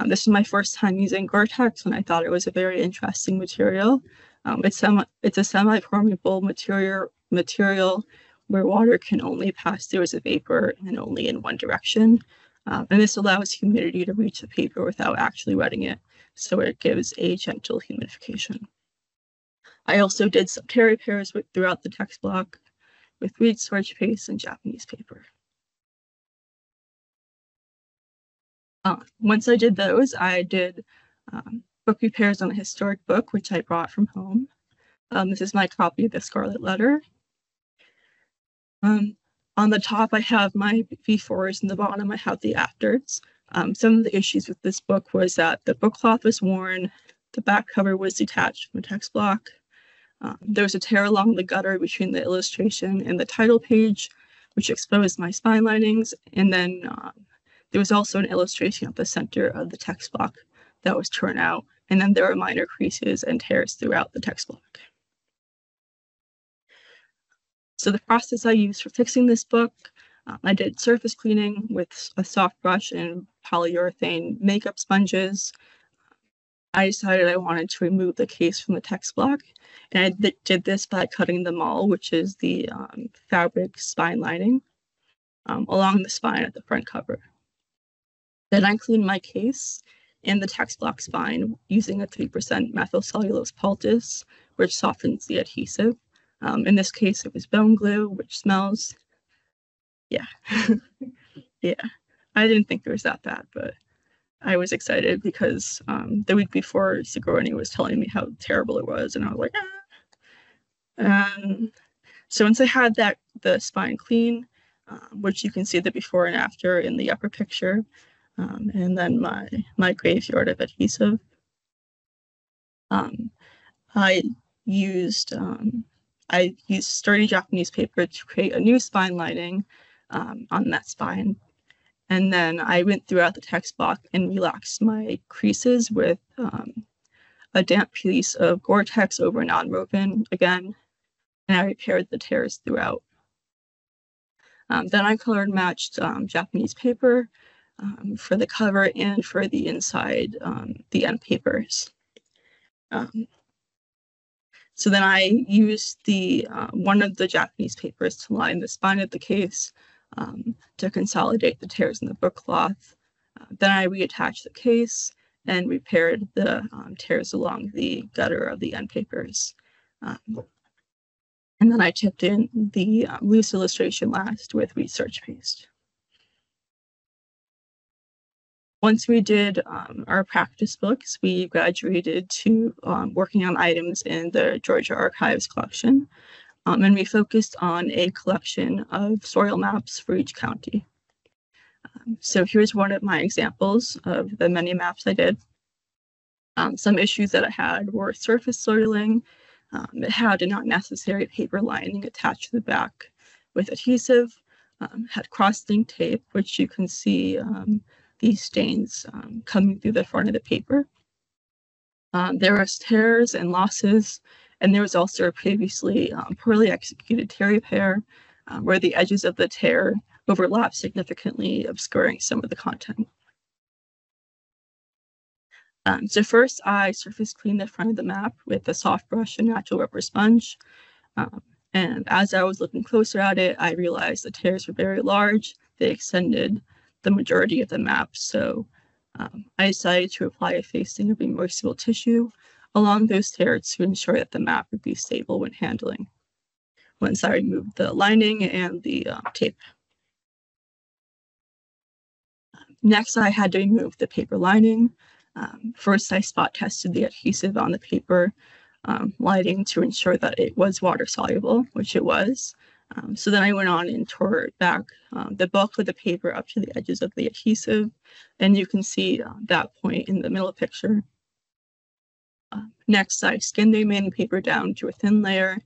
This is my first time using Gore-Tex, and I thought it was a very interesting material. It's a semi-permeable material where water can only pass through as a vapor and only in one direction. And this allows humidity to reach the paper without actually wetting it, so it gives a gentle humidification. I also did some tear repairs throughout the text block with reed storage paste and Japanese paper. Once I did those, I did book repairs on a historic book, which I brought from home. This is my copy of the Scarlet Letter. On the top, I have my befores, and the bottom, I have the afters. Some of the issues with this book was that the book cloth was worn, the back cover was detached from the text block. There was a tear along the gutter between the illustration and the title page, which exposed my spine linings. And then there was also an illustration at the center of the text block that was torn out. And then there were minor creases and tears throughout the text block. So the process I used for fixing this book, I did surface cleaning with a soft brush and polyurethane makeup sponges. I decided I wanted to remove the case from the text block, and I did this by cutting the maul, which is the fabric spine lining, along the spine at the front cover. Then I cleaned my case and the text block spine using a 3% methyl cellulose poultice, which softens the adhesive. In this case, it was bone glue, which smells. Yeah. Yeah. I didn't think it was that bad, but I was excited because the week before Sigourney was telling me how terrible it was, and I was like, ah. So once I had the spine clean, which you can see the before and after in the upper picture, and then my graveyard of adhesive, I used sturdy Japanese paper to create a new spine lining on that spine. And then I went throughout the text block and relaxed my creases with a damp piece of Gore-Tex over non-woven again, and I repaired the tears throughout. Then I colored matched Japanese paper for the cover and for the inside, the end papers. So then I used one of the Japanese papers to line the spine of the case to consolidate the tears in the book cloth. Then I reattached the case and repaired the tears along the gutter of the end papers. And then I tipped in the loose illustration last with research paste. Once we did our practice books, we graduated to working on items in the Georgia Archives collection, and we focused on a collection of soil maps for each county. So here's one of my examples of the many maps I did. Some issues that I had were surface soiling. It had a not necessary paper lining attached to the back with adhesive, had cross-link tape, which you can see these stains coming through the front of the paper. There was tears and losses, and there was also a previously poorly executed tear repair where the edges of the tear overlap significantly, obscuring some of the content. So first, I surface cleaned the front of the map with a soft brush and natural rubber sponge. And as I was looking closer at it, I realized the tears were very large. They extended the majority of the map. So I decided to apply a facing of immersible tissue along those tears to ensure that the map would be stable when handling. Once I removed the lining and the tape. Next, I had to remove the paper lining. First, I spot tested the adhesive on the paper lining to ensure that it was water soluble, which it was. So then I went on and tore back the bulk of the paper up to the edges of the adhesive, and you can see that point in the middle picture. Next, I skinned the remaining paper down to a thin layer,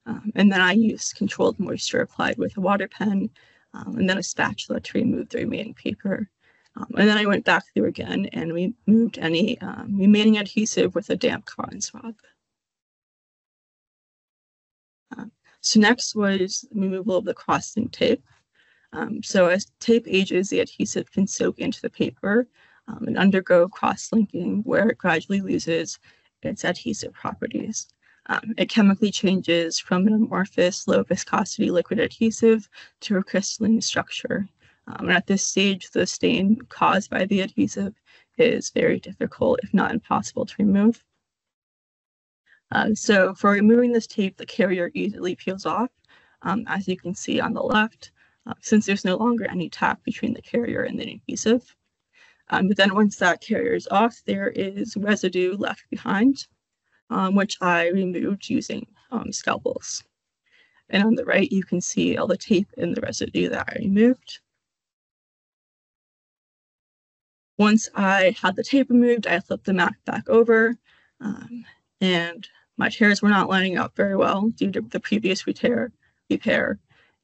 and then I used controlled moisture applied with a water pen, and then a spatula to remove the remaining paper. And then I went back through again and removed any remaining adhesive with a damp cotton swab. So next was removal of the cross-link tape. So as tape ages, the adhesive can soak into the paper and undergo cross-linking, where it gradually loses its adhesive properties. It chemically changes from an amorphous, low viscosity liquid adhesive to a crystalline structure. And at this stage, the stain caused by the adhesive is very difficult, if not impossible, to remove. So for removing this tape, the carrier easily peels off, as you can see on the left, since there's no longer any tack between the carrier and the adhesive. But then once that carrier is off, there is residue left behind, which I removed using scalpels. And on the right, you can see all the tape and the residue that I removed. Once I had the tape removed, I flipped the map back over, and my tears were not lining up very well due to the previous repair,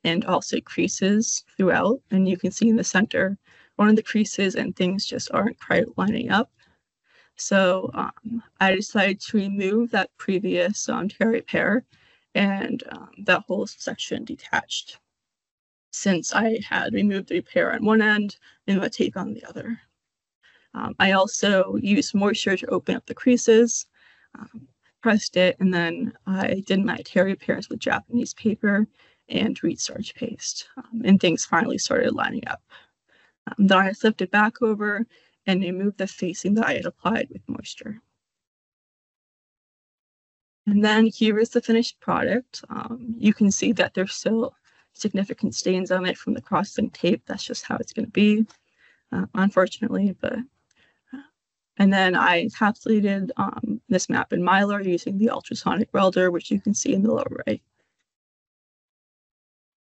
and also creases throughout. And you can see in the center, one of the creases and things just aren't quite lining up. So I decided to remove that previous tear repair, and that whole section detached, since I had removed the repair on one end and the tape on the other. I also used moisture to open up the creases, pressed it, and then I did my tear repairs with Japanese paper and research paste, and things finally started lining up. Then I flipped it back over and removed the facing that I had applied with moisture. And then here is the finished product. You can see that there's still significant stains on it from the cross-link tape. That's just how it's going to be, unfortunately, but And then I encapsulated this map in Mylar using the ultrasonic welder, which you can see in the lower right.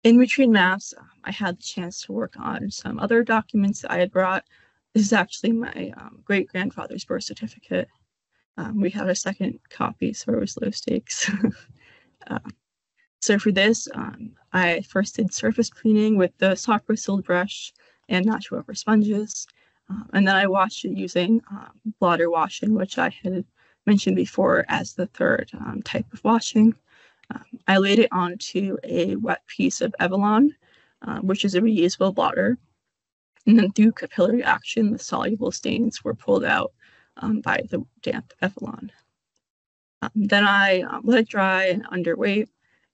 In between maps, I had the chance to work on some other documents that I had brought. This is actually my great-grandfather's birth certificate. We had a second copy, so it was low stakes. So for this, I first did surface cleaning with the soft bristled brush and natural rubber sponges. And then I washed it using blotter washing, which I had mentioned before as the third type of washing. I laid it onto a wet piece of Evelon, which is a reusable blotter. And then through capillary action, the soluble stains were pulled out by the damp Evelon. Then I let it dry and underweight,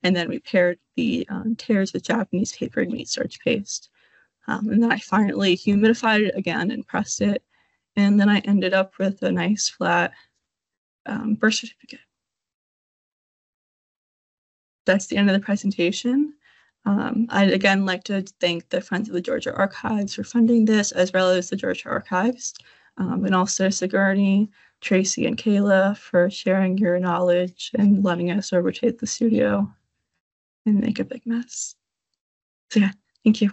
and then we paired the tears with Japanese paper and meat starch paste. And then I finally humidified it again and pressed it. And then I ended up with a nice flat birth certificate. That's the end of the presentation. I'd again like to thank the Friends of the Georgia Archives for funding this, as well as the Georgia Archives, and also Sigourney, Tracy, and Kayla for sharing your knowledge and letting us overtake the studio and make a big mess. So yeah, thank you.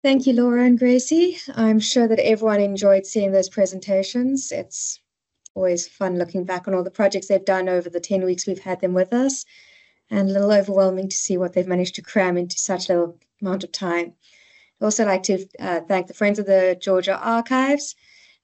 Thank you, Laura and Gracie. I'm sure that everyone enjoyed seeing those presentations. It's always fun looking back on all the projects they've done over the 10 weeks we've had them with us, and a little overwhelming to see what they've managed to cram into such little amount of time. I'd also like to thank the Friends of the Georgia Archives.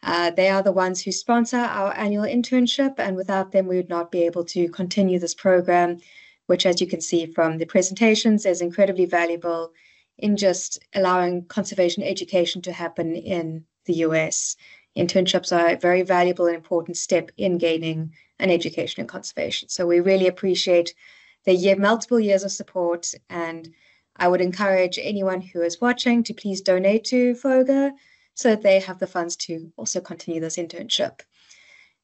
They are the ones who sponsor our annual internship, and without them, we would not be able to continue this program, which, as you can see from the presentations, is incredibly valuable in just allowing conservation education to happen in the US. Internships are a very valuable and important step in gaining an education in conservation. So we really appreciate the multiple years of support, and I would encourage anyone who is watching to please donate to FOGAH so that they have the funds to also continue this internship.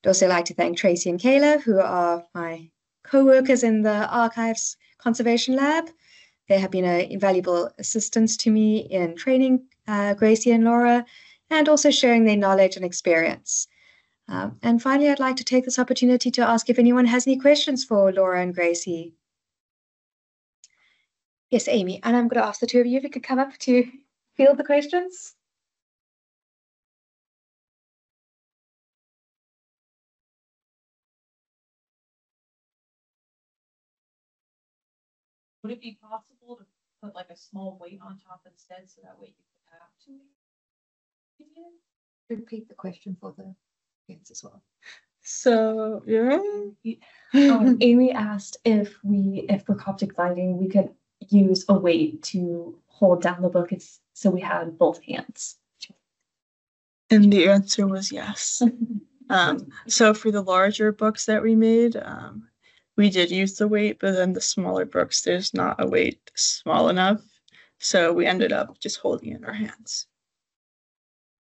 I'd also like to thank Tracy and Kayla, who are my co-workers in the Archives Conservation Lab. They have been an invaluable assistance to me in training Gracie and Laura, and also sharing their knowledge and experience. And finally, I'd like to take this opportunity to ask if anyone has any questions for Laura and Gracie. Yes, Amy, and I'm going to ask the two of you if you could come up to field the questions. Would it be possible to put like a small weight on top instead, so that way you could have to Repeat the question for the kids as well. So yeah. Amy asked if for Coptic binding we could use a weight to hold down the book, so we had both hands. And the answer was yes. So for the larger books that we made, we did use the weight, but then the smaller books, there's not a weight small enough. So we ended up just holding it in our hands.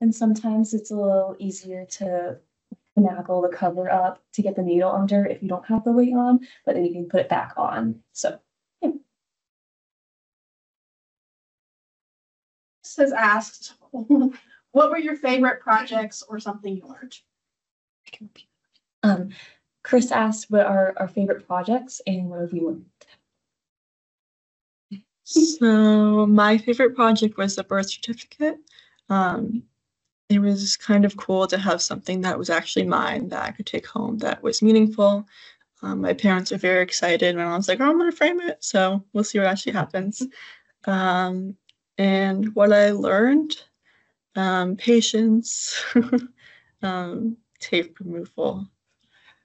And sometimes it's a little easier to finagle the cover up to get the needle under if you don't have the weight on, but then you can put it back on. So yeah. This has asked, what were your favorite projects or something you learned? Chris asked what are our favorite projects and what have we learned. So my favorite project was the birth certificate. It was kind of cool to have something that was actually mine that I could take home that was meaningful. My parents are very excited when I was like, oh, I'm going to frame it. So we'll see what actually happens. And what I learned, patience, tape removal.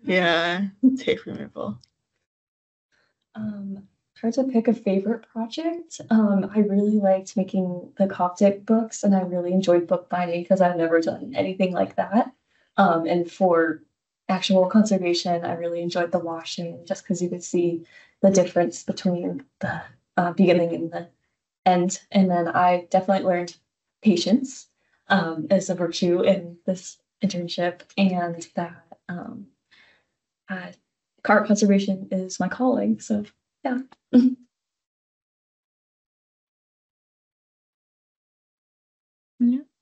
Yeah, tape removal. Hard to pick a favorite project. I really liked making the Coptic books, and I really enjoyed bookbinding because I've never done anything like that. And for actual conservation, I really enjoyed the washing just because you could see the difference between the beginning and the end. And then I definitely learned patience as a virtue in this internship, and that art conservation is my calling. So yeah.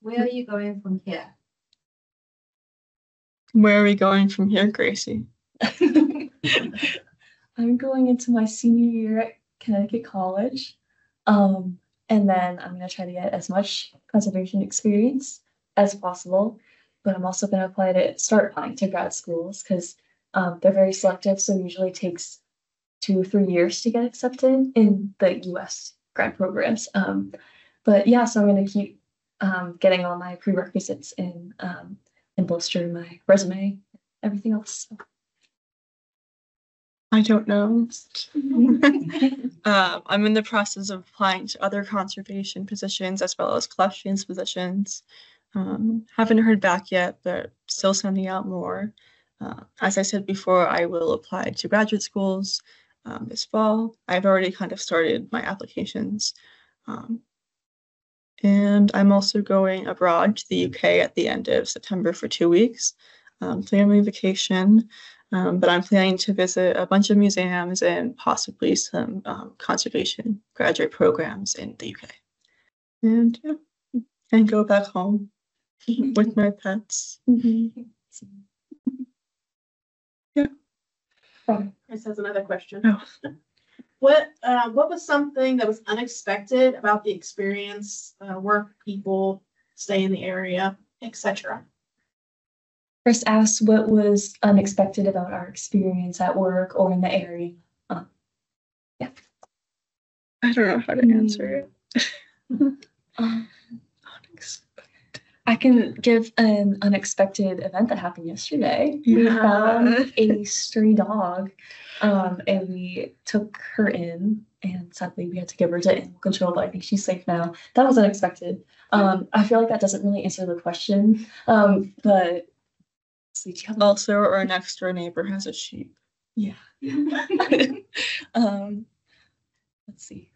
Where are you going from here? Where are we going from here, Gracie? I'm going into my senior year at Connecticut College. And then I'm going to try to get as much conservation experience as possible. But I'm also going to start applying to grad schools because they're very selective. So it usually takes 2 or 3 years to get accepted in the US grad programs. But yeah, so I'm going to keep getting all my prerequisites in and bolster my resume, everything else. I don't know. I'm in the process of applying to other conservation positions as well as collections positions. Haven't heard back yet, but still sending out more. As I said before, I will apply to graduate schools this fall. I've already kind of started my applications. And I'm also going abroad to the UK at the end of September for 2 weeks. Family vacation. But I'm planning to visit a bunch of museums and possibly some conservation graduate programs in the UK. And yeah, and go back home with my pets. Yeah. Chris has another question. Oh. What was something that was unexpected about the experience, work, people, stay in the area, etc.? Chris asked what was unexpected about our experience at work or in the area. Yeah. I don't know how to answer it. I can give an unexpected event that happened yesterday. Yeah. We found a stray dog, and we took her in, and sadly we had to give her to animal control, but I think she's safe now. That was unexpected. I feel like that doesn't really answer the question, but also our next door neighbor has a sheep. Yeah. Let's see.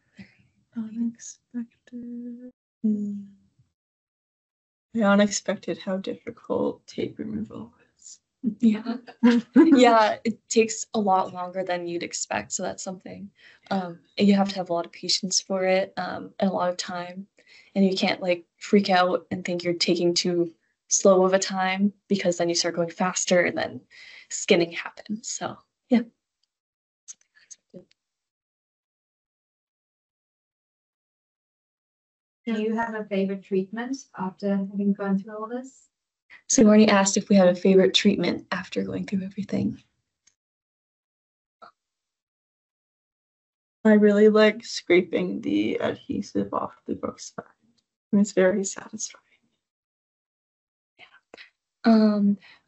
Unexpected. Unexpected how difficult tape removal is. Yeah. Yeah, it takes a lot longer than you'd expect. So that's something. And you have to have a lot of patience for it, and a lot of time. And you can't like freak out and think you're taking too slow of a time, because then you start going faster and then skinning happens. So yeah. Do you have a favorite treatment after having gone through all this? So you already asked if we had a favorite treatment after going through everything. I really like scraping the adhesive off the book side. It's very satisfying.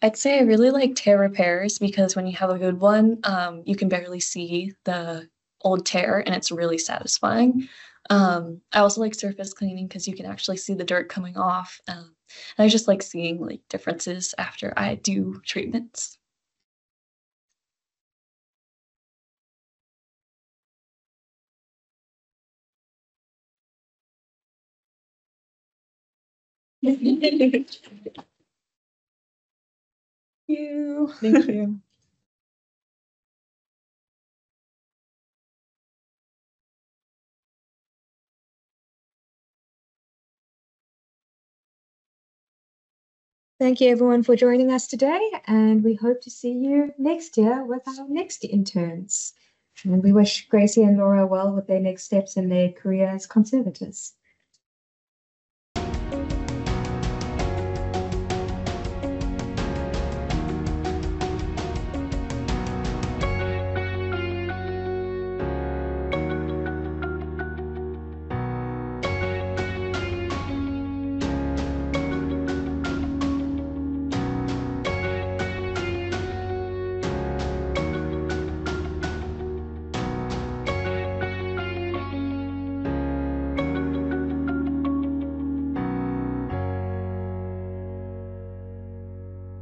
I'd say I really like tear repairs, because when you have a good one, you can barely see the old tear and it's really satisfying. I also like surface cleaning because you can actually see the dirt coming off. And I just like seeing like differences after I do treatments. You. Thank you. Thank you everyone for joining us today, and we hope to see you next year with our next interns. And we wish Gracie and Laura well with their next steps in their career as conservators.